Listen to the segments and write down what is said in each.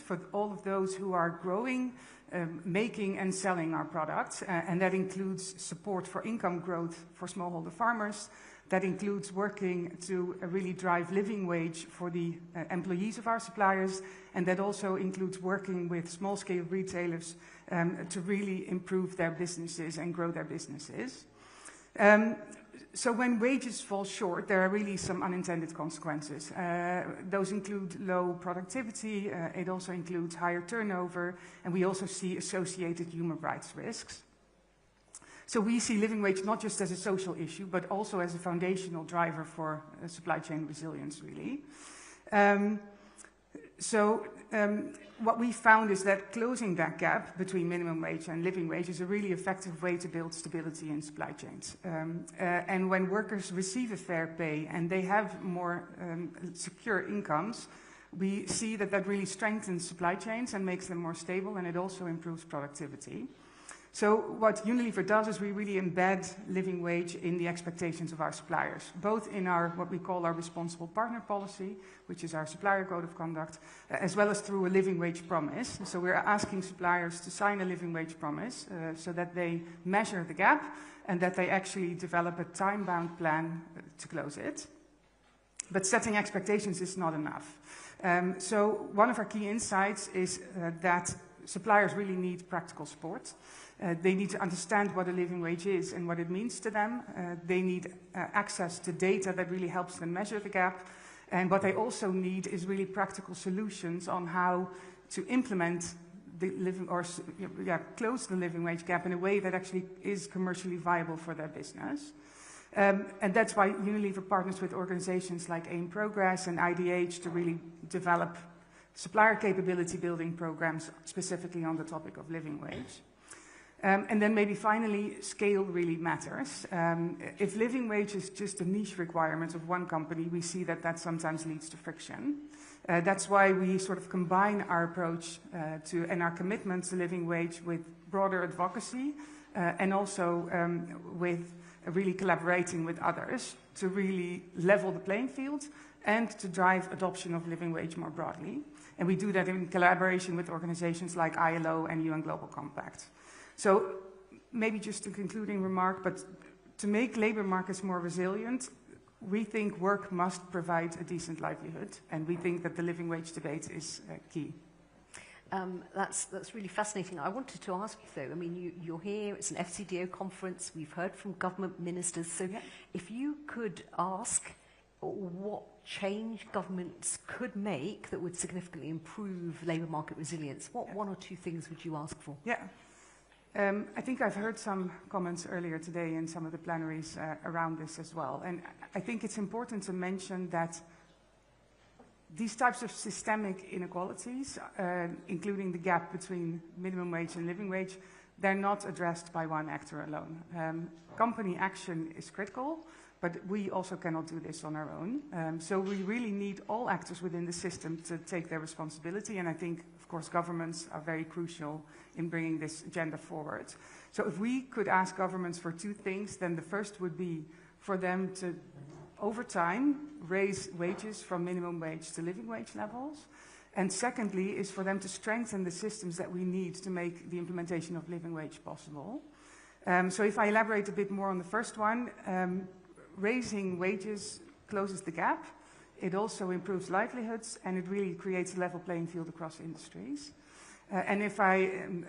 for all of those who are growing, making and selling our products, and that includes support for income growth for smallholder farmers. That includes working to really drive living wage for the employees of our suppliers, and that also includes working with small-scale retailers to really improve their businesses and grow their businesses. So when wages fall short, there are really some unintended consequences. Those include low productivity, it also includes higher turnover, and we also see associated human rights risks. So we see living wage not just as a social issue, but also as a foundational driver for supply chain resilience, really. What we found is that closing that gap between minimum wage and living wage is a really effective way to build stability in supply chains. And when workers receive a fair pay and they have more secure incomes, we see that that really strengthens supply chains and makes them more stable, and it also improves productivity. So what Unilever does is we really embed living wage in the expectations of our suppliers, both in our what we call our responsible partner policy, which is our supplier code of conduct, as well as through a living wage promise. So we're asking suppliers to sign a living wage promise so that they measure the gap and that they actually develop a time-bound plan to close it. But setting expectations is not enough. So one of our key insights is that suppliers really need practical support. They need to understand what a living wage is and what it means to them. They need access to data that really helps them measure the gap. And what they also need is really practical solutions on how to implement the close the living wage gap in a way that actually is commercially viable for their business. And that's why Unilever partners with organizations like AIM Progress and IDH to really develop supplier capability building programs specifically on the topic of living wage. And then maybe finally, scale really matters. If living wage is just a niche requirement of one company, we see that that sometimes leads to friction. That's why we sort of combine our approach and our commitment to living wage with broader advocacy and also with really collaborating with others to really level the playing field and to drive adoption of living wage more broadly. And we do that in collaboration with organizations like ILO and UN Global Compact. So maybe just a concluding remark, but to make labor markets more resilient, we think work must provide a decent livelihood, and we think that the living wage debate is key. That's really fascinating. I wanted to ask you though, I mean, you're here, it's an FCDO conference, we've heard from government ministers, so yeah. If you could ask what change governments could make that would significantly improve labour market resilience, what one or two things would you ask for? Yeah. I think I've heard some comments earlier today in some of the plenaries around this as well. And I think it's important to mention that these types of systemic inequalities, including the gap between minimum wage and living wage, they're not addressed by one actor alone. Company action is critical, but we also cannot do this on our own. So we really need all actors within the system to take their responsibility, and I think, of course, governments are very crucial in bringing this agenda forward. So if we could ask governments for two things, then the first would be for them to, over time, raise wages from minimum wage to living wage levels. And secondly is for them to strengthen the systems that we need to make the implementation of living wage possible. So if I elaborate a bit more on the first one, raising wages closes the gap. It also improves livelihoods, and it really creates a level playing field across industries. And if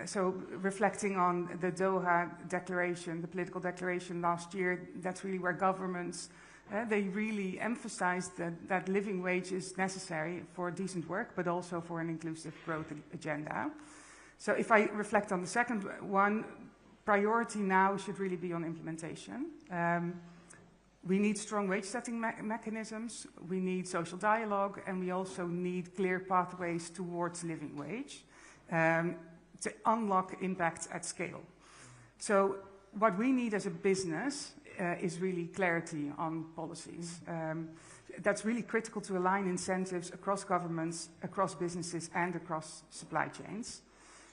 so reflecting on the Doha declaration, the political declaration last year, that's really where governments, they really emphasized that living wage is necessary for decent work, but also for an inclusive growth agenda. So if I reflect on the second one, priority now should really be on implementation. We need strong wage setting mechanisms, we need social dialogue, and we also need clear pathways towards living wage to unlock impact at scale. So what we need as a business is really clarity on policies. That's really critical to align incentives across governments, across businesses, and across supply chains.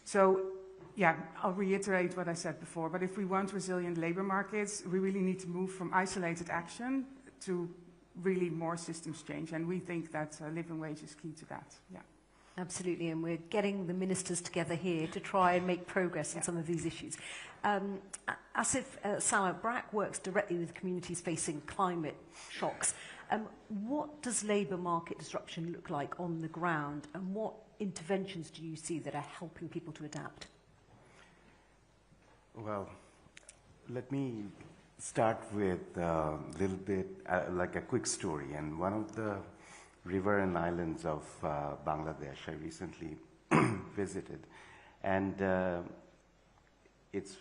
So yeah, I'll reiterate what I said before, but if we want resilient labor markets, we really need to move from isolated action to really more systems change, and we think that living wage is key to that. Yeah. Absolutely, and we're getting the ministers together here to try and make progress on some of these issues. Asif Sawa, BRAC works directly with communities facing climate shocks. What does labour market disruption look like on the ground, and what interventions do you see that are helping people to adapt? Well, let me start with a little bit like a quick story. And one of the river and islands of Bangladesh I recently visited, and it's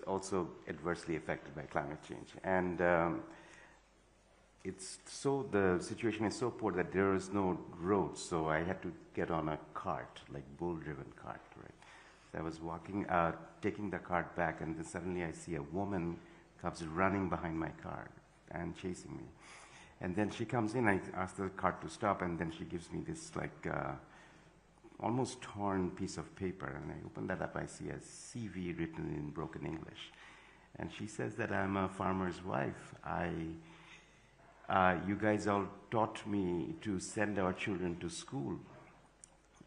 also adversely affected by climate change. And the situation is so poor that there is no roads, so I had to get on a cart, like bull-driven cart, right? So I was walking, taking the cart back, and then suddenly I see a woman comes running behind my car and chasing me. And then she comes in, I ask the cart to stop, and then she gives me this like almost torn piece of paper, and I open that up, I see a CV written in broken English. And she says that I'm a farmer's wife. You guys all taught me to send our children to school,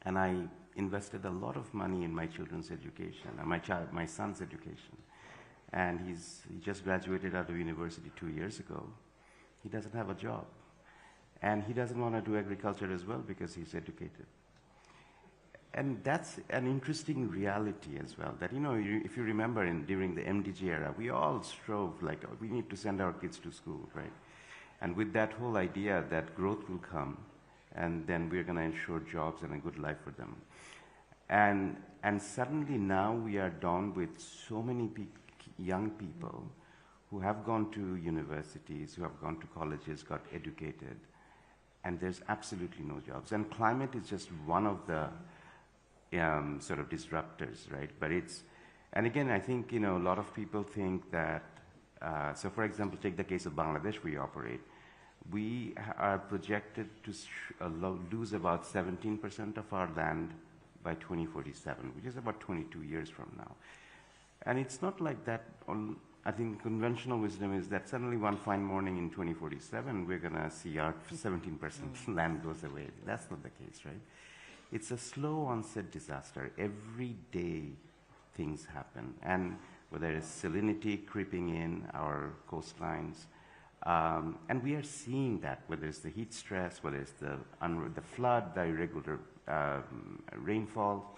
and I invested a lot of money in my children's education, my son's education. And he just graduated out of university 2 years ago. He doesn't have a job. And he doesn't want to do agriculture as well because he's educated. And that's an interesting reality as well, that, if you remember during the MDG era, we all strove, like, we need to send our kids to school, right? And with that whole idea that growth will come, and then we're going to ensure jobs and a good life for them. And suddenly now we are done with so many young people who have gone to universities, who have gone to colleges, got educated, and there's absolutely no jobs. And climate is just one of the sort of disruptors, right? But and again, I think, a lot of people think that, so for example, take the case of Bangladesh we operate. We are projected to lose about 17% of our land by 2047, which is about 22 years from now. And it's not like that. I think conventional wisdom is that suddenly one fine morning in 2047, we're going to see our 17% land goes away. That's not the case, right? It's a slow onset disaster. Every day things happen. And whether it's salinity creeping in our coastlines, and we are seeing that, whether it's the heat stress, whether it's the flood, the irregular rainfall,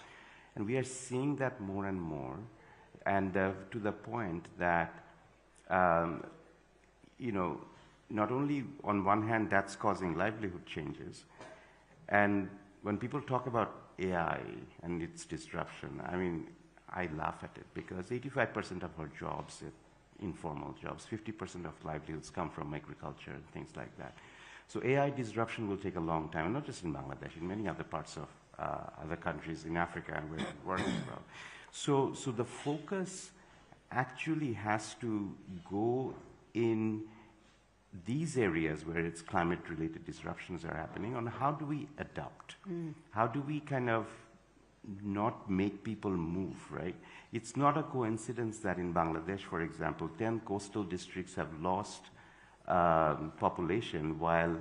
and we are seeing that more and more, and to the point that, not only on one hand that's causing livelihood changes, and when people talk about AI and its disruption, I mean, I laugh at it because 85% of our jobs, informal jobs, 50% of livelihoods come from agriculture and things like that. So AI disruption will take a long time, and not just in Bangladesh, in many other parts of other countries in Africa and where we work as well. So the focus actually has to go in these areas where it's climate-related disruptions are happening on how do we adapt? How do we kind of not make people move, right? It's not a coincidence that in Bangladesh, for example, 10 coastal districts have lost population, while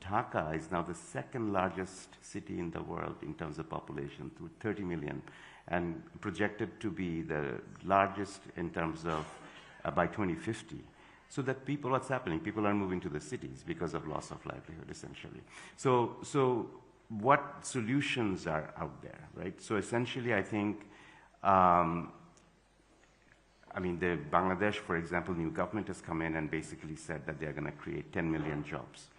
Dhaka is now the second largest city in the world in terms of population, with 30 million, and projected to be the largest in terms of by 2050. So that what's happening? People are moving to the cities because of loss of livelihood, essentially. So what solutions are out there, right? So essentially, I think, the Bangladesh, for example, new government has come in and basically said that they're going to create 10 million jobs.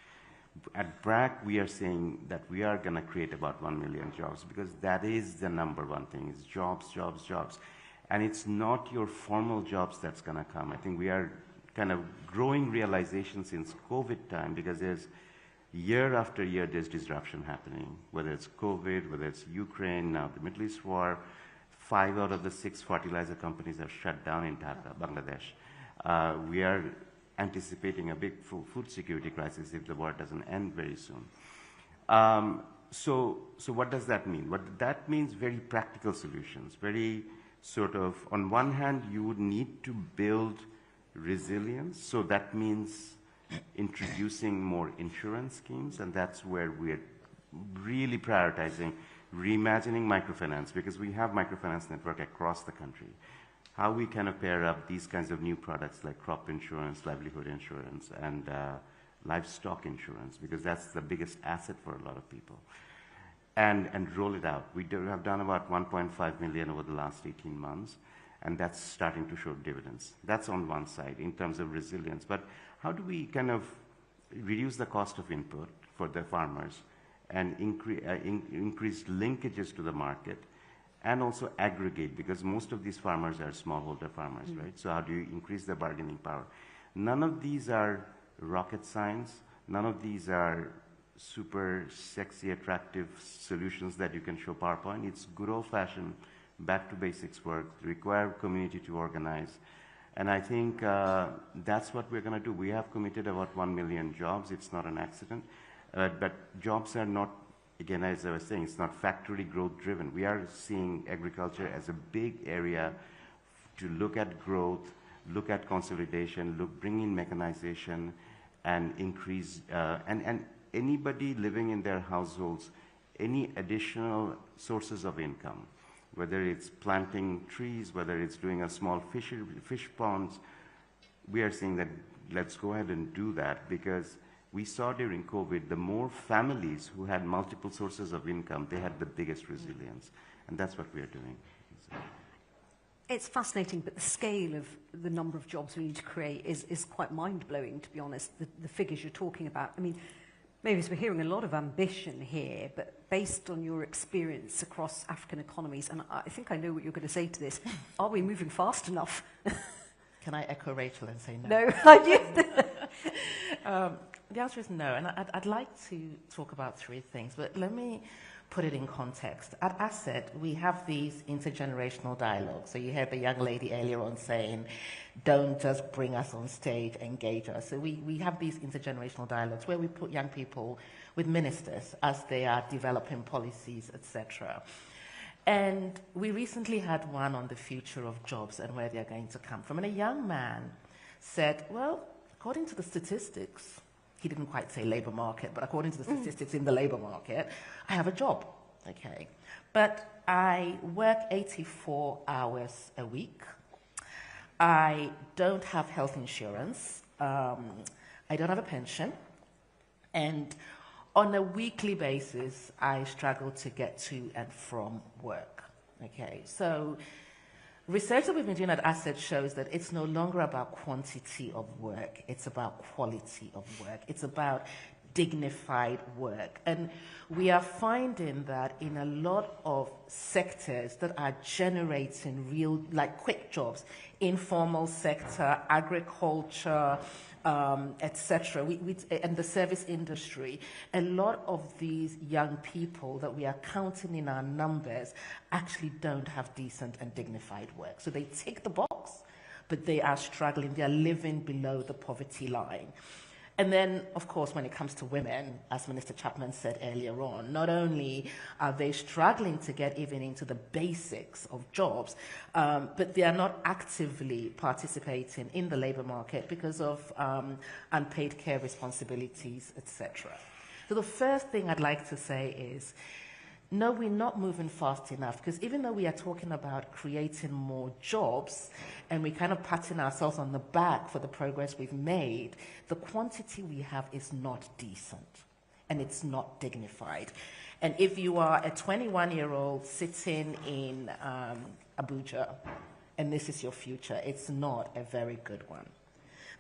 At BRAC, we are saying that we are going to create about 1 million jobs because that is the number one thing, is jobs, jobs, jobs. And it's not your formal jobs that's going to come. I think we are kind of growing realization since COVID time, because there's year after year there's disruption happening, whether it's COVID, whether it's Ukraine, now the Middle East war. 5 out of the 6 fertilizer companies are shut down in Dhaka, Bangladesh. We are anticipating a big food security crisis if the war doesn't end very soon. So what does that mean? That means very practical solutions, very sort of, on one hand, you would need to build resilience. So that means introducing more insurance schemes, and that's where we're really prioritizing reimagining microfinance, because we have microfinance network across the country. How we kind of pair up these kinds of new products like crop insurance, livelihood insurance, and livestock insurance, because that's the biggest asset for a lot of people. And roll it out. We have done about 1.5 million over the last 18 months, and that's starting to show dividends. That's on one side in terms of resilience. But how do we kind of reduce the cost of input for the farmers and increase linkages to the market, and also aggregate, because most of these farmers are smallholder farmers, right? So how do you increase their bargaining power? None of these are rocket science. None of these are super sexy, attractive solutions that you can show PowerPoint. It's good old-fashioned, back to basics work, require community to organize. And I think that's what we're going to do. We have committed about 1 million jobs. It's not an accident. But jobs are not, again, as I was saying, it's not factory growth driven. We are seeing agriculture as a big area to look at growth, look at consolidation, bring in mechanization, and increase, and anybody living in their households, any additional sources of income, whether it's planting trees, whether it's doing a small fish ponds, we are seeing that let's go ahead and do that, because we saw during COVID, the more families who had multiple sources of income, they had the biggest resilience. And that's what we are doing. So. It's fascinating, but the scale of the number of jobs we need to create is quite mind-blowing, to be honest, the figures you're talking about. I mean, maybe we're hearing a lot of ambition here, but based on your experience across African economies, and I think I know what you're going to say to this, are we moving fast enough? Can I echo Rachel and say no? No, I do. The answer is no, and I'd like to talk about three things, but let me put it in context. At Asset, we have these intergenerational dialogues. So you heard the young lady earlier on saying, don't just bring us on stage, engage us. So we have these intergenerational dialogues where we put young people with ministers as they are developing policies, etc. And we recently had one on the future of jobs and where they're going to come from. And a young man said, well, according to the statistics, he didn't quite say labor market, but according to the statistics in the labor market, I have a job, okay? But I work 84 hours a week. I don't have health insurance. I don't have a pension. And on a weekly basis, I struggle to get to and from work, okay? So research that we've been doing at Asset shows that it's no longer about quantity of work, it's about quality of work. It's about dignified work. And we are finding that in a lot of sectors that are generating real, like quick jobs, informal sector, agriculture, etc., and the service industry, a lot of these young people that we are counting in our numbers actually don't have decent and dignified work. So they tick the box, but they are struggling. They are living below the poverty line. And then, of course, when it comes to women, as Minister Chapman said earlier on, not only are they struggling to get even into the basics of jobs, but they are not actively participating in the labor market because of unpaid care responsibilities, etc. So the first thing I'd like to say is, no, we're not moving fast enough, because even though we are talking about creating more jobs and we're kind of patting ourselves on the back for the progress we've made, the quantity we have is not decent and it's not dignified. And if you are a 21-year-old sitting in Abuja and this is your future, it's not a very good one.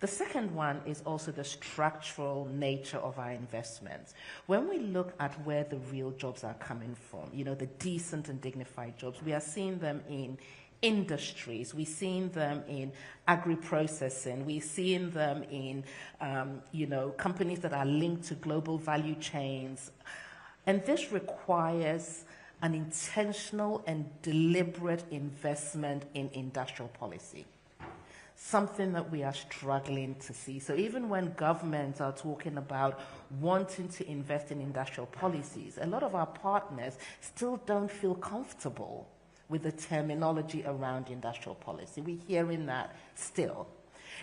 The second one is also the structural nature of our investments. When we look at where the real jobs are coming from, you know, the decent and dignified jobs, we are seeing them in industries, we're seeing them in agri-processing, we're seeing them in, you know, companies that are linked to global value chains. And this requires an intentional and deliberate investment in industrial policy. Something that we are struggling to see. So even when governments are talking about wanting to invest in industrial policies, a lot of our partners still don't feel comfortable with the terminology around industrial policy. We're hearing that still.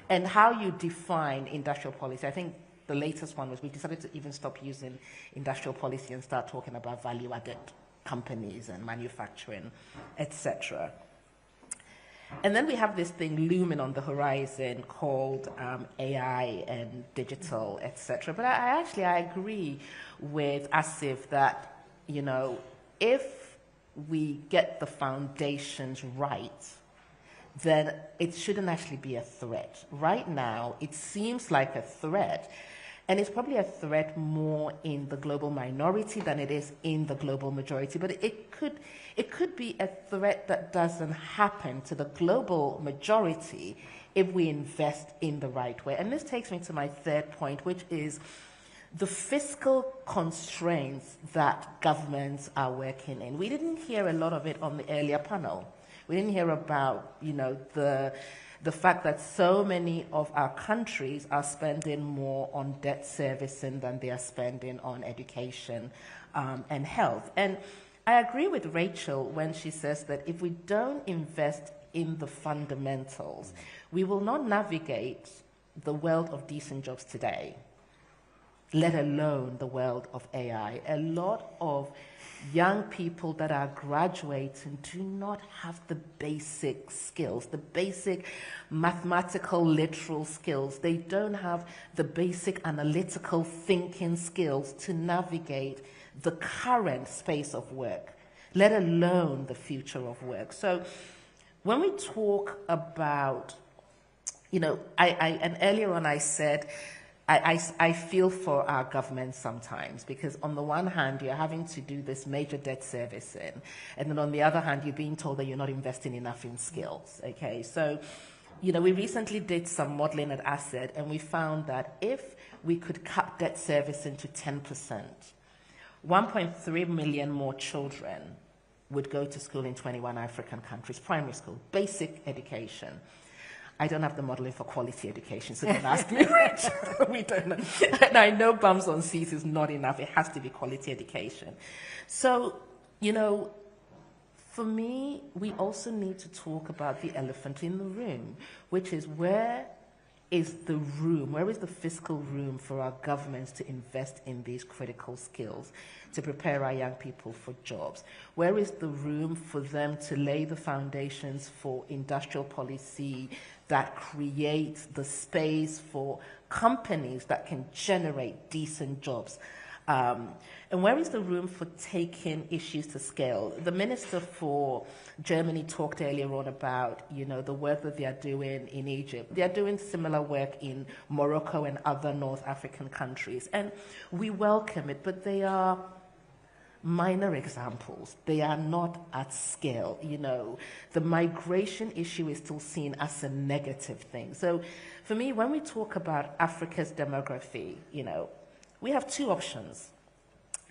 And how you define industrial policy, I think the latest one was we decided to even stop using industrial policy and start talking about value-added companies and manufacturing, etc. And then we have this thing looming on the horizon called AI and digital, etc. But I agree with Asif that, you know, if we get the foundations right, then it shouldn't actually be a threat. Right now, it seems like a threat, and it's probably a threat more in the global minority than it is in the global majority. But it could be a threat that doesn't happen to the global majority if we invest in the right way. And this takes me to my third point, which is the fiscal constraints that governments are working in. We didn't hear a lot of it on the earlier panel. We didn't hear about, you know, the fact that so many of our countries are spending more on debt servicing than they are spending on education and health. And I agree with Rachel when she says that if we don't invest in the fundamentals, we will not navigate the world of decent jobs today, let alone the world of AI. A lot of young people that are graduating do not have the basic skills, the basic mathematical, literal skills. They don't have the basic analytical thinking skills to navigate the current space of work, let alone the future of work. So when we talk about, you know, and earlier on I said, I feel for our government sometimes, because on the one hand, you're having to do this major debt servicing, and then on the other hand, you're being told that you're not investing enough in skills, okay? So, you know, we recently did some modeling at Asset, and we found that if we could cut debt servicing to 10%, 1.3 million more children would go to school in 21 African countries, primary school, basic education. I don't have the modeling for quality education, so don't ask me, Rich. We don't know. And I know bums on seats is not enough. It has to be quality education. So, you know, for me, we also need to talk about the elephant in the room, which is where is the room, where is the fiscal room for our governments to invest in these critical skills, to prepare our young people for jobs? Where is the room for them to lay the foundations for industrial policy that creates the space for companies that can generate decent jobs? And where is the room for taking issues to scale? The Minister for Germany talked earlier on about, you know, the work that they are doing in Egypt. They are doing similar work in Morocco and other North African countries. And we welcome it, but they are minor examples. They are not at scale. You know, the migration issue is still seen as a negative thing. So for me, when we talk about Africa's demography, you know, we have two options.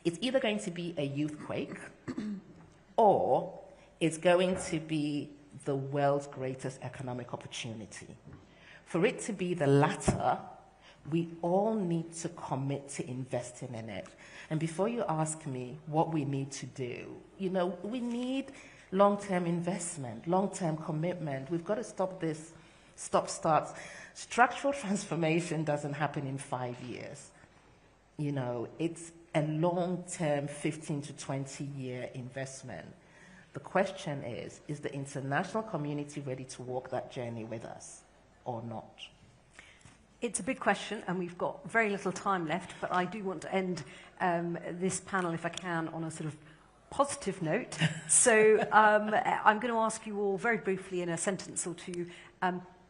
It's either going to be a youthquake or it's going to be the world's greatest economic opportunity. For it to be the latter, we all need to commit to investing in it. And before you ask me what we need to do, you know, we need long-term investment, long-term commitment. We've got to stop this stop-starts. Structural transformation doesn't happen in 5 years. You know, it's a long-term 15 to 20-year investment. The question is the international community ready to walk that journey with us or not? It's a big question, and we've got very little time left, but I do want to end this panel, if I can, on a sort of positive note. So I'm going to ask you all very briefly in a sentence or two,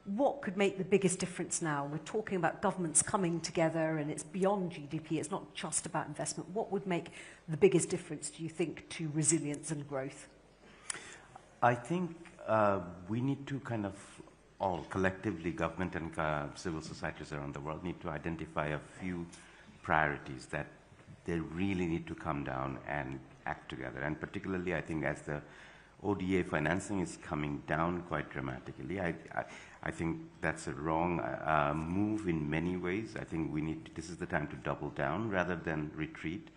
what could make the biggest difference now? We're talking about governments coming together, and it's beyond GDP. It's not just about investment. What would make the biggest difference, do you think, to resilience and growth? I think we need to kind of all collectively, government and civil societies around the world need to identify a few priorities that they really need to come down and act together. And particularly, I think as the ODA financing is coming down quite dramatically, I think that's a wrong move in many ways. I think we need to, this is the time to double down rather than retreat.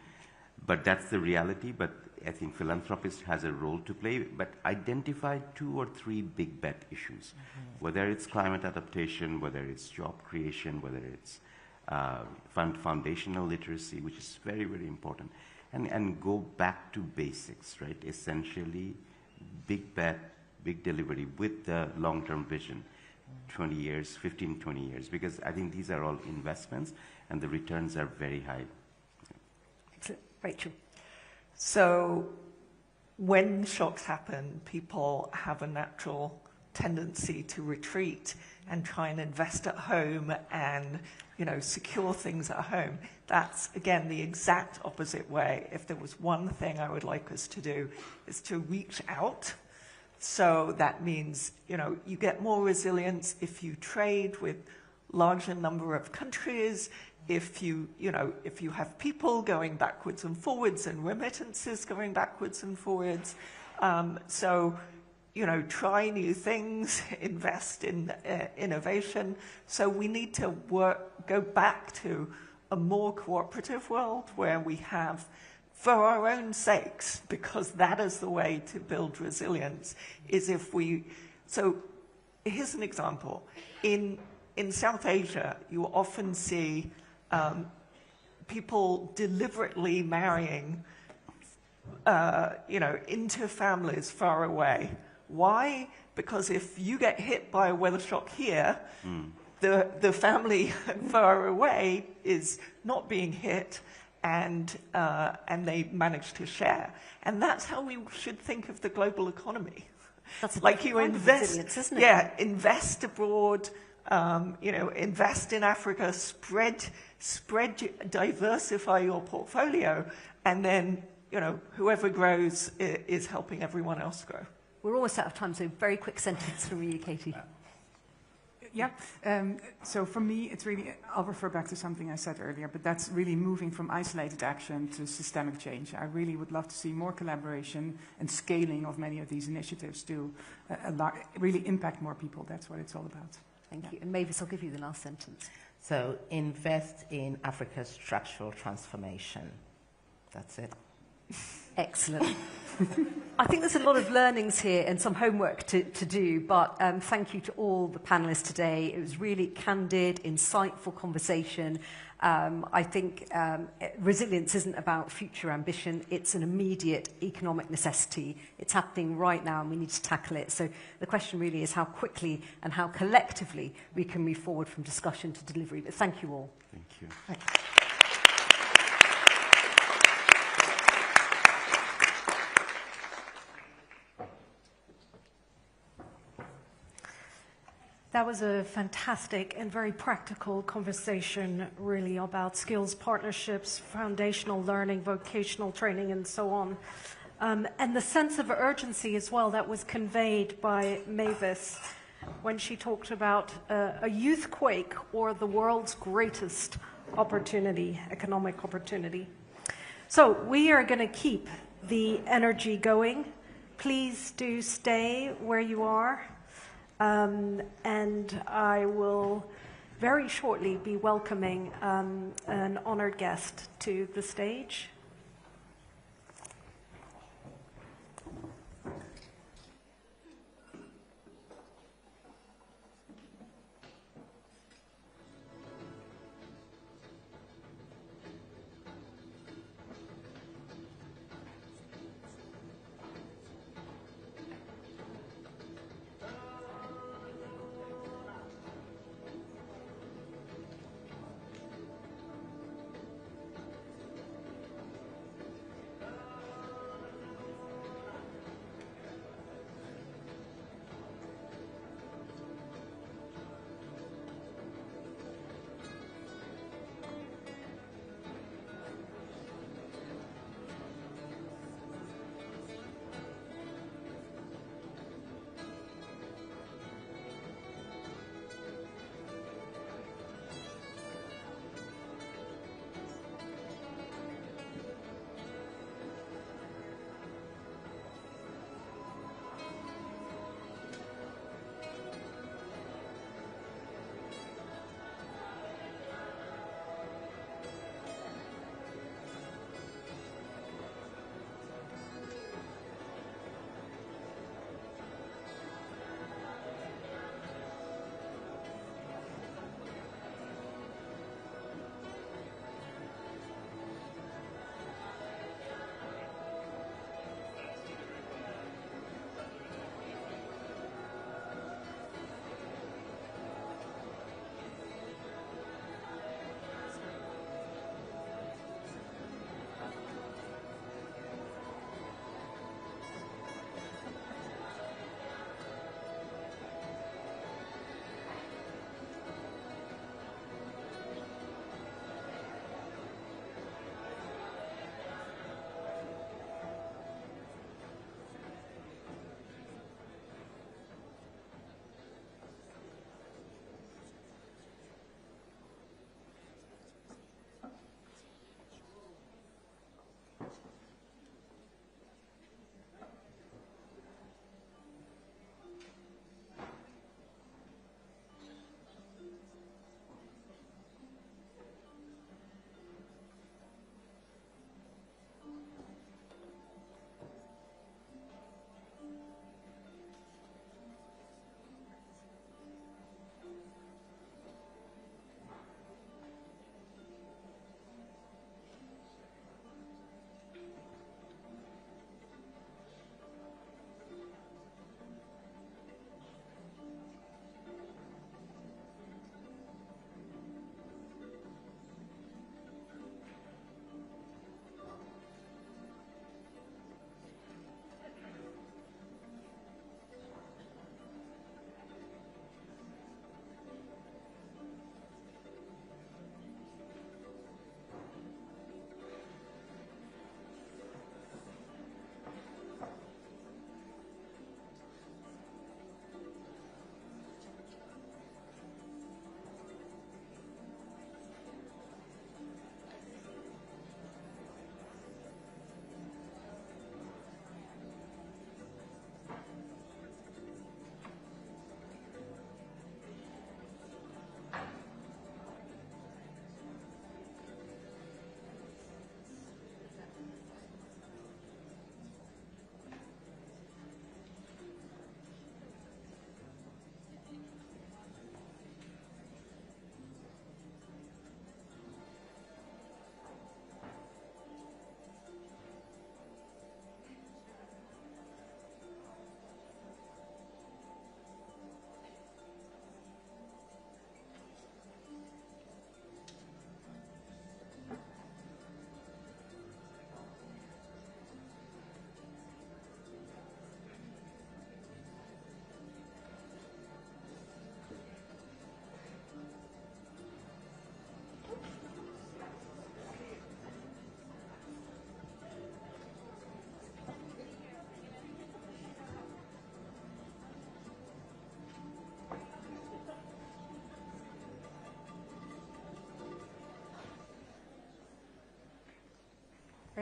But that's the reality. But I think philanthropists has a role to play, but identify 2 or 3 big bet issues, whether it's climate adaptation, whether it's job creation, whether it's foundational literacy, which is very, very important, and go back to basics, right? Essentially, big bet, big delivery with the long-term vision, 20 years, 15, 20 years, because I think these are all investments and the returns are very high. Excellent. Rachel. So when shocks happen, people have a natural tendency to retreat and try and invest at home and, secure things at home. That's, again, the exact opposite way. If there was one thing I would like us to do, is to reach out. So that means, you get more resilience if you trade with larger number of countries, if you have people going backwards and forwards and remittances going backwards and forwards. Try new things, invest in innovation. So we need to go back to a more cooperative world where we have, for our own sakes, because that is the way to build resilience, so here's an example. In South Asia, you often see people deliberately marrying, into families far away. Why? Because if you get hit by a weather shock here, the family far away is not being hit, and they manage to share. And that's how we should think of the global economy. That's like you invest, isn't it? Yeah, invest abroad. Invest in Africa, diversify your portfolio, and then whoever grows is helping everyone else grow. We're almost out of time, so very quick sentence from you, Katie. Yeah, so for me, it's really, I'll refer back to something I said earlier, but that's really moving from isolated action to systemic change. I really would love to see more collaboration and scaling of many of these initiatives to really impact more people. That's what it's all about. Thank you. And Mavis, I'll give you the last sentence. So invest in Africa's structural transformation. That's it. Excellent. I think there's a lot of learnings here and some homework to do, but thank you to all the panelists today. It was really candid, insightful conversation. I think resilience isn't about future ambition. It's an immediate economic necessity. It's happening right now and we need to tackle it. So the question really is how quickly and how collectively we can move forward from discussion to delivery. But thank you all. Thank you. Thanks. That was a fantastic and very practical conversation, really, about skills partnerships, foundational learning, vocational training, and so on. And the sense of urgency as well that was conveyed by Mavis when she talked about a youth quake or the world's greatest opportunity, economic opportunity. So we are going to keep the energy going. Please do stay where you are. And I will very shortly be welcoming an honored guest to the stage.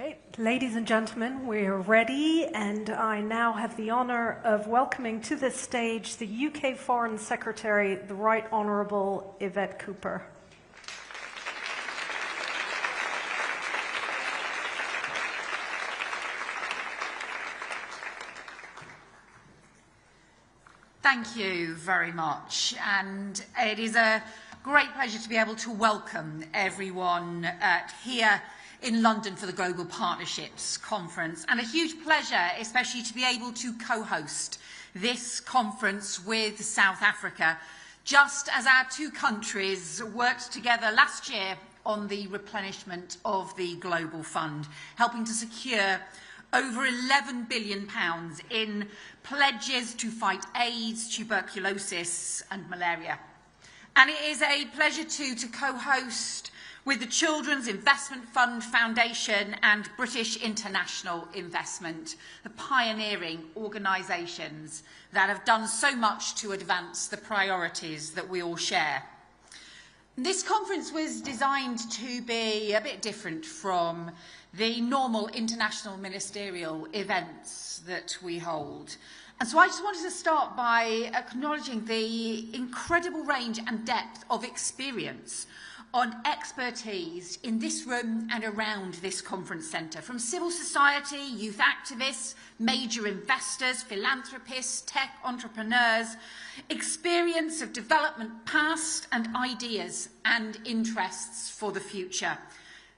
Great. Ladies and gentlemen, we're ready, and I now have the honour of welcoming to this stage the UK Foreign Secretary, the Right Honourable Yvette Cooper. Thank you very much, and it is a great pleasure to be able to welcome everyone here in London for the Global Partnerships Conference, and a huge pleasure especially to be able to co-host this conference with South Africa, just as our two countries worked together last year on the replenishment of the Global Fund, helping to secure over £11 billion in pledges to fight AIDS, tuberculosis and malaria. And it is a pleasure too to co-host with the Children's Investment Fund Foundation and British International Investment, the pioneering organisations that have done so much to advance the priorities that we all share. This conference was designed to be a bit different from the normal international ministerial events that we hold. And so I just wanted to start by acknowledging the incredible range and depth of experience on expertise in this room and around this conference centre, from civil society, youth activists, major investors, philanthropists, tech entrepreneurs, experience of development past and ideas and interests for the future.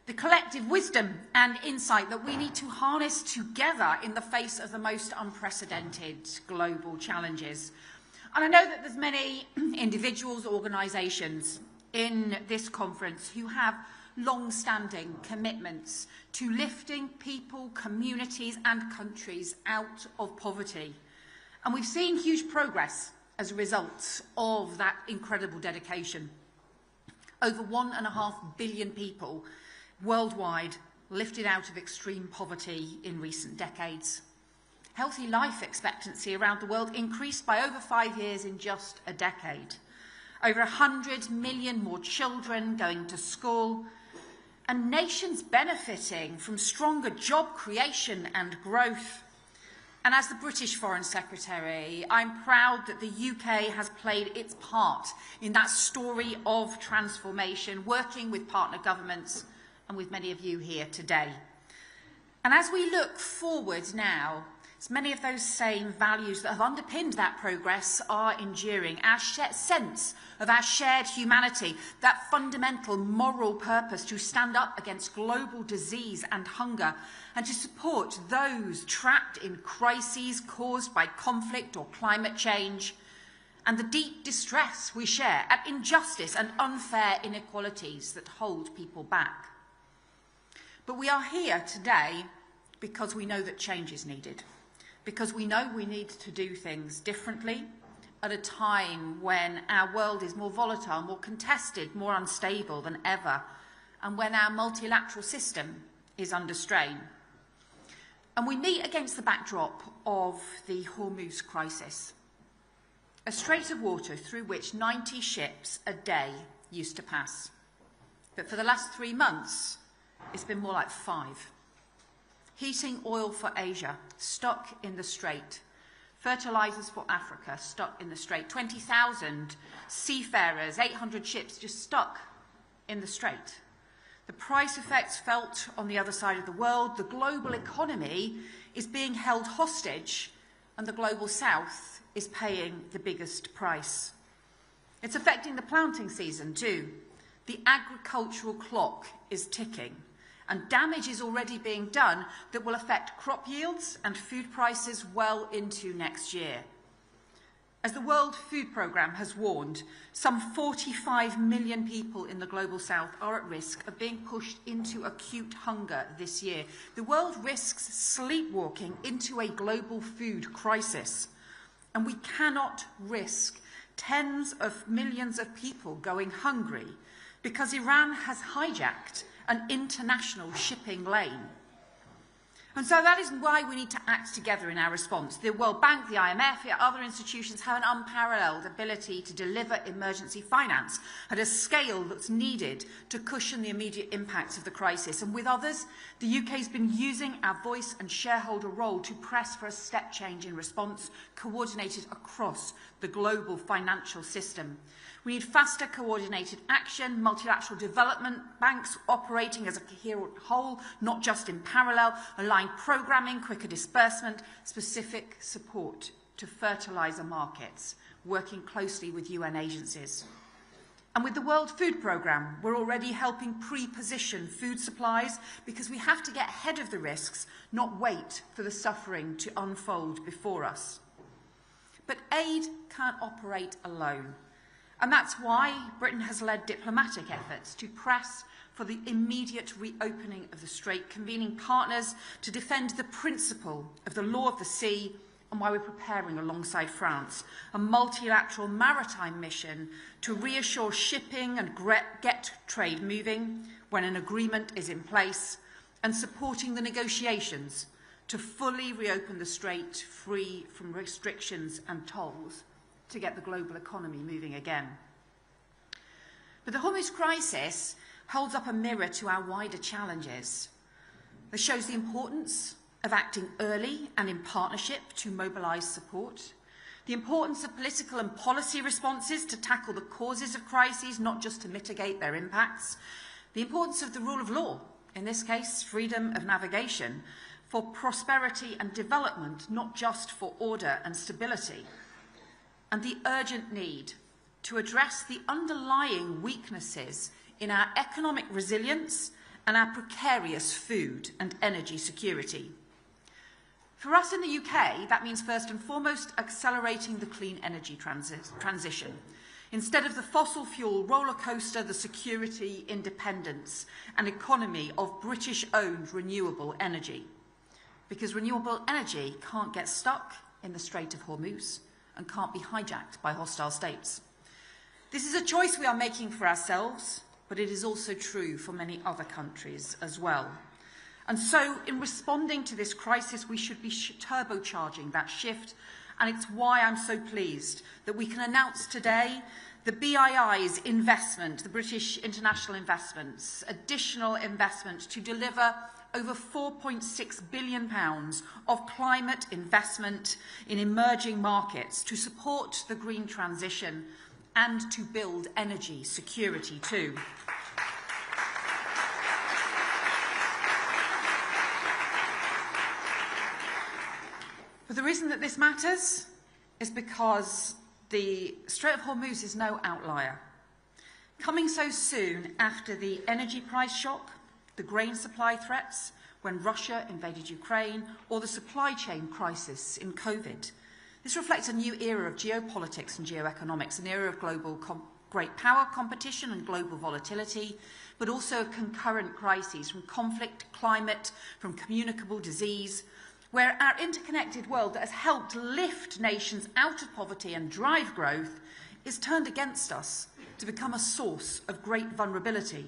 The collective wisdom and insight that we need to harness together in the face of the most unprecedented global challenges. And I know that there's many individuals, organisations in this conference who have long-standing commitments to lifting people, communities and countries out of poverty. And we've seen huge progress as a result of that incredible dedication. Over 1.5 billion people worldwide lifted out of extreme poverty in recent decades. Healthy life expectancy around the world increased by over 5 years in just a decade. Over 100 million more children going to school, and nations benefiting from stronger job creation and growth. And as the British Foreign Secretary, I'm proud that the UK has played its part in that story of transformation, working with partner governments and with many of you here today. And as we look forward now, many of those same values that have underpinned that progress are enduring. Our sense of our shared humanity, that fundamental moral purpose to stand up against global disease and hunger, and to support those trapped in crises caused by conflict or climate change, and the deep distress we share at injustice and unfair inequalities that hold people back. But we are here today because we know that change is needed, because we know we need to do things differently at a time when our world is more volatile, more contested, more unstable than ever, and when our multilateral system is under strain. And we meet against the backdrop of the Hormuz crisis, a strait of water through which 90 ships a day used to pass. But for the last 3 months, it's been more like 5. Heating oil for Asia, stuck in the strait. Fertilisers for Africa, stuck in the strait. 20,000 seafarers, 800 ships just stuck in the strait. The price effects felt on the other side of the world. The global economy is being held hostage, and the global south is paying the biggest price. It's affecting the planting season too. The agricultural clock is ticking, and damage is already being done that will affect crop yields and food prices well into next year. As the World Food Programme has warned, some 45 million people in the global south are at risk of being pushed into acute hunger this year. The world risks sleepwalking into a global food crisis, and we cannot risk tens of millions of people going hungry because Iran has hijacked an international shipping lane. And so that is why we need to act together in our response. The World Bank, the IMF, and other institutions have an unparalleled ability to deliver emergency finance at a scale that's needed to cushion the immediate impacts of the crisis. And with others, the UK has been using our voice and shareholder role to press for a step change in response, coordinated across the global financial system. We need faster coordinated action, multilateral development banks operating as a coherent whole, not just in parallel, aligned programming, quicker disbursement, specific support to fertiliser markets, working closely with UN agencies. And with the World Food Programme, we're already helping pre-position food supplies because we have to get ahead of the risks, not wait for the suffering to unfold before us. But aid can't operate alone. And that's why Britain has led diplomatic efforts to press for the immediate reopening of the Strait, convening partners to defend the principle of the law of the sea, and why we're preparing alongside France a multilateral maritime mission to reassure shipping and get trade moving when an agreement is in place, and supporting the negotiations to fully reopen the Strait free from restrictions and tolls to get the global economy moving again. But the Hormuz crisis holds up a mirror to our wider challenges. It shows the importance of acting early and in partnership to mobilise support, the importance of political and policy responses to tackle the causes of crises, not just to mitigate their impacts, the importance of the rule of law, in this case, freedom of navigation, for prosperity and development, not just for order and stability, and the urgent need to address the underlying weaknesses in our economic resilience and our precarious food and energy security. For us in the UK, that means first and foremost accelerating the clean energy transition. Instead of the fossil fuel roller coaster, the security, independence and economy of British-owned renewable energy. Because renewable energy can't get stuck in the Strait of Hormuz and can't be hijacked by hostile states. This is a choice we are making for ourselves, but it is also true for many other countries as well. And so, in responding to this crisis, we should be turbocharging that shift, and it's why I'm so pleased that we can announce today the BII's investment, the British International Investments, additional investment to deliver over £4.6 billion of climate investment in emerging markets to support the green transition and to build energy security too. But the reason that this matters is because the Strait of Hormuz is no outlier. Coming so soon after the energy price shock, the grain supply threats when Russia invaded Ukraine, or the supply chain crisis in COVID. This reflects a new era of geopolitics and geoeconomics, an era of global great power competition and global volatility, but also concurrent crises from conflict, climate, from communicable disease, where our interconnected world that has helped lift nations out of poverty and drive growth is turned against us to become a source of great vulnerability.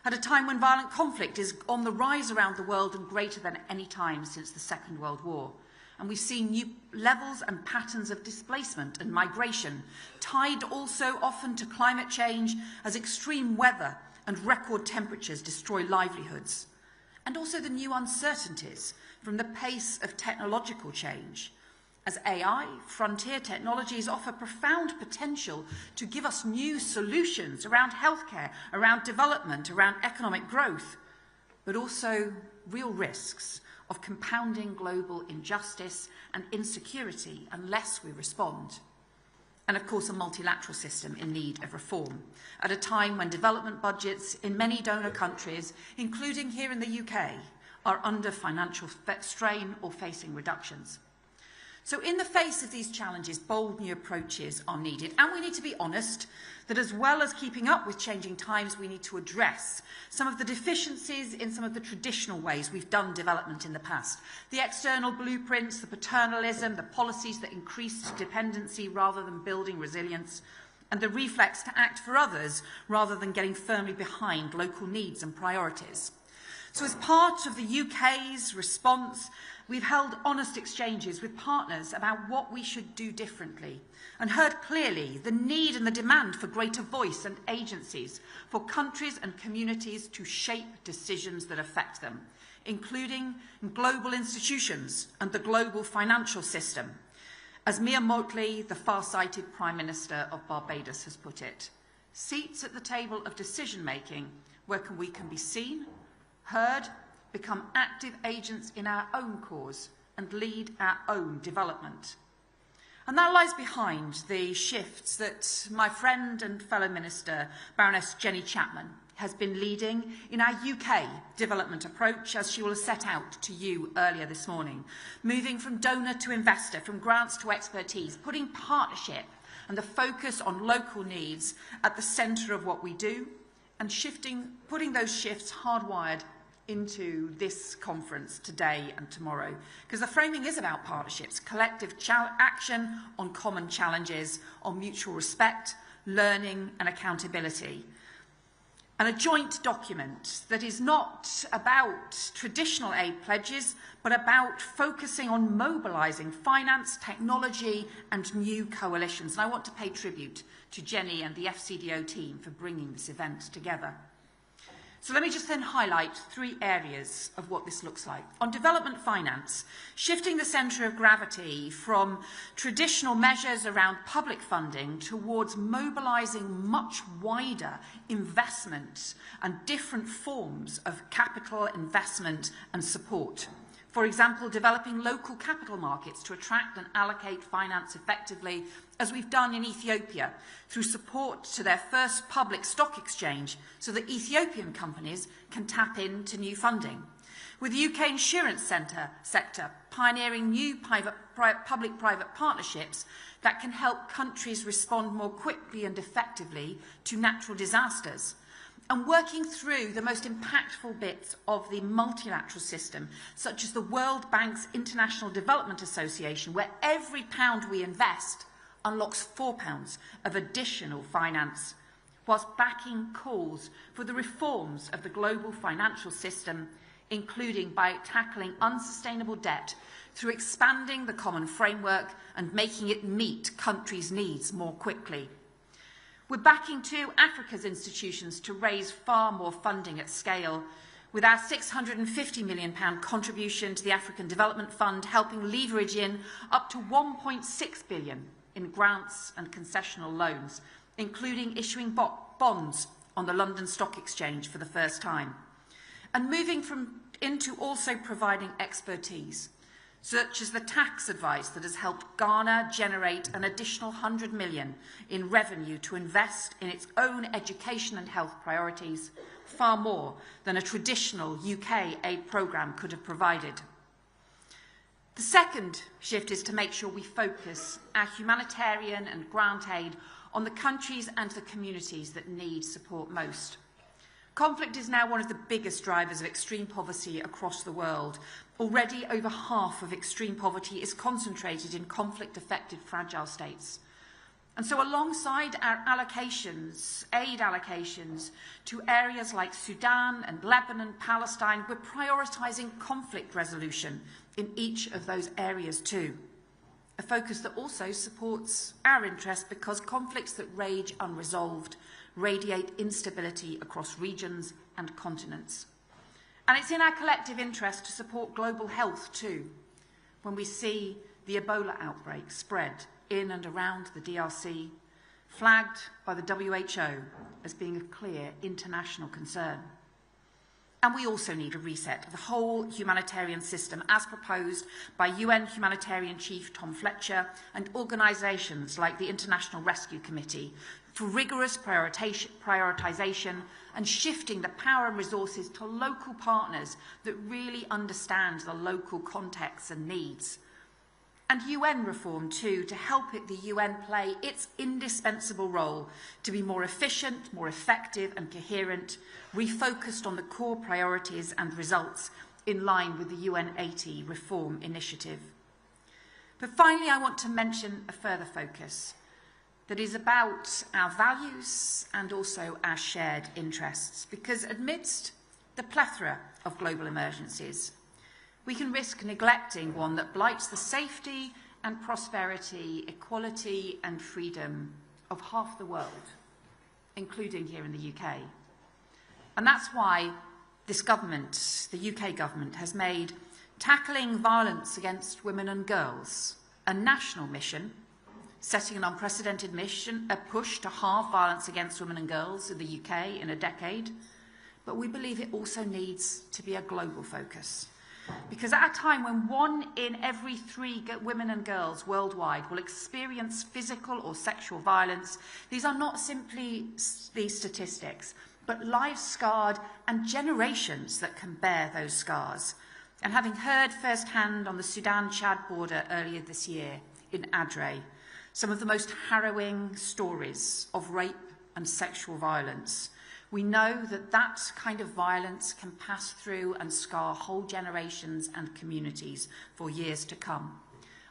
At a time when violent conflict is on the rise around the world and greater than any time since the Second World War. And we see new levels and patterns of displacement and migration, tied also often to climate change as extreme weather and record temperatures destroy livelihoods. And also the new uncertainties from the pace of technological change, as AI, frontier technologies offer profound potential to give us new solutions around healthcare, around development, around economic growth, but also real risks of compounding global injustice and insecurity unless we respond. And of course, a multilateral system in need of reform, at a time when development budgets in many donor countries, including here in the UK, are under financial strain or facing reductions. So in the face of these challenges, bold new approaches are needed. And we need to be honest that as well as keeping up with changing times, we need to address some of the deficiencies in some of the traditional ways we've done development in the past. The external blueprints, the paternalism, the policies that increased dependency rather than building resilience, and the reflex to act for others rather than getting firmly behind local needs and priorities. So as part of the UK's response, we've held honest exchanges with partners about what we should do differently and heard clearly the need and the demand for greater voice and agencies for countries and communities to shape decisions that affect them, including global institutions and the global financial system. As Mia Mottley, the far-sighted Prime Minister of Barbados, has put it, seats at the table of decision-making where we can be seen, heard, become active agents in our own cause and lead our own development. And that lies behind the shifts that my friend and fellow Minister, Baroness Jenny Chapman, has been leading in our UK development approach, as she will have set out to you earlier this morning, moving from donor to investor, from grants to expertise, putting partnership and the focus on local needs at the centre of what we do, and putting those shifts hardwired into this conference today and tomorrow. Because the framing is about partnerships, collective action on common challenges, on mutual respect, learning and accountability. And a joint document that is not about traditional aid pledges, but about focusing on mobilising finance, technology and new coalitions. And I want to pay tribute to Jenny and the FCDO team for bringing this event together. So let me just then highlight 3 areas of what this looks like. On development finance, shifting the centre of gravity from traditional measures around public funding towards mobilising much wider investment and different forms of capital investment and support. For example, developing local capital markets to attract and allocate finance effectively, as we've done in Ethiopia, through support to their first public stock exchange so that Ethiopian companies can tap into new funding. With the UK insurance sector pioneering new public-private partnerships that can help countries respond more quickly and effectively to natural disasters. And working through the most impactful bits of the multilateral system, such as the World Bank's International Development Association, where every pound we invest unlocks £4 of additional finance, whilst backing calls for the reforms of the global financial system, including by tackling unsustainable debt through expanding the common framework and making it meet countries' needs more quickly. We're backing too Africa's institutions to raise far more funding at scale, with our £650 million contribution to the African Development Fund helping leverage in up to £1.6 billion in grants and concessional loans, including issuing bonds on the London Stock Exchange for the first time. And moving into also providing expertise, such as the tax advice that has helped Ghana generate an additional £100 million in revenue to invest in its own education and health priorities, far more than a traditional UK aid programme could have provided. The second shift is to make sure we focus our humanitarian and grant aid on the countries and the communities that need support most. Conflict is now one of the biggest drivers of extreme poverty across the world. Already, over half of extreme poverty is concentrated in conflict-affected fragile states. And so alongside our aid allocations to areas like Sudan and Lebanon, Palestine, we're prioritising conflict resolution in each of those areas too. A focus that also supports our interest because conflicts that rage unresolved radiate instability across regions and continents. And it's in our collective interest to support global health too, when we see the Ebola outbreak spread in and around the DRC, flagged by the WHO as being a clear international concern. And we also need a reset of the whole humanitarian system as proposed by UN Humanitarian Chief Tom Fletcher and organisations like the International Rescue Committee for rigorous prioritisation and shifting the power and resources to local partners that really understand the local contexts and needs. And UN reform too, to help the UN play its indispensable role to be more efficient, more effective and coherent, refocused on the core priorities and results in line with the UN 80 reform initiative. But finally, I want to mention a further focus that is about our values and also our shared interests, because amidst the plethora of global emergencies. We can risk neglecting one that blights the safety and prosperity, equality and freedom of half the world, including here in the UK. And that's why this government, the UK government, has made tackling violence against women and girls a national mission, setting an unprecedented mission, a push to halve violence against women and girls in the UK in a decade. But we believe it also needs to be a global focus. Because at a time when 1 in every 3 women and girls worldwide will experience physical or sexual violence, these are not simply these statistics, but lives scarred and generations that can bear those scars. And having heard firsthand on the Sudan-Chad border earlier this year in Adre, some of the most harrowing stories of rape and sexual violence, we know that that kind of violence can pass through and scar whole generations and communities for years to come.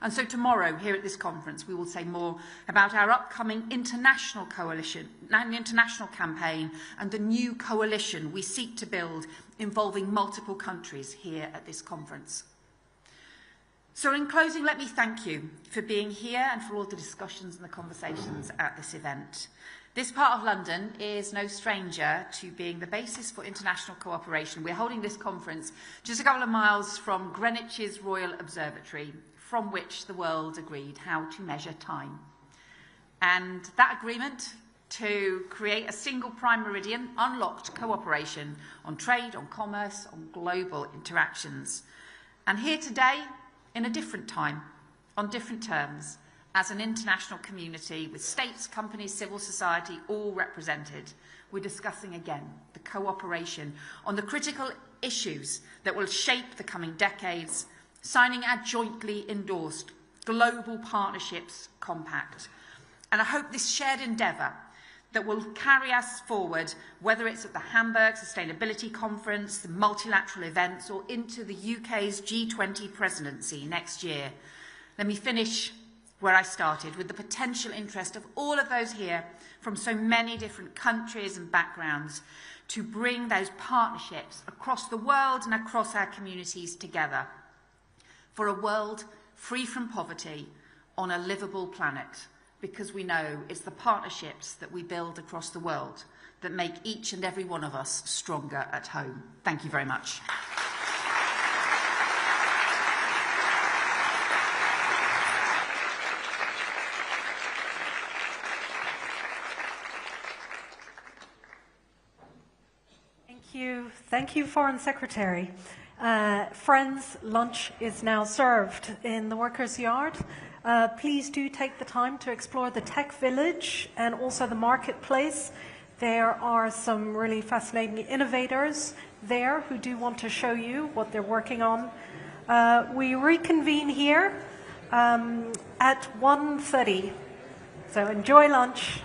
And so tomorrow, here at this conference, we will say more about our upcoming international coalition, an international campaign, and the new coalition we seek to build involving multiple countries here at this conference. So in closing, let me thank you for being here and for all the discussions and the conversations at this event. This part of London is no stranger to being the basis for international cooperation. We're holding this conference just a couple of miles from Greenwich's Royal Observatory, from which the world agreed how to measure time. And that agreement to create a single prime meridian unlocked cooperation on trade, on commerce, on global interactions. And here today, in a different time, on different terms, as an international community with states, companies, civil society, all represented, we're discussing again the cooperation on the critical issues that will shape the coming decades, signing our jointly endorsed Global Partnerships Compact. And I hope this shared endeavour that will carry us forward, whether it's at the Hamburg Sustainability Conference, the multilateral events, or into the UK's G20 presidency next year. Let me finish where I started, with the potential interest of all of those here from so many different countries and backgrounds to bring those partnerships across the world and across our communities together for a world free from poverty on a livable planet, because we know it's the partnerships that we build across the world that make each and every one of us stronger at home. Thank you very much. Thank you, Foreign Secretary. Friends, lunch is now served in the Workers' Yard. Please do take the time to explore the tech village and also the marketplace. There are some really fascinating innovators there who do want to show you what they're working on. We reconvene here at 1:30. So enjoy lunch.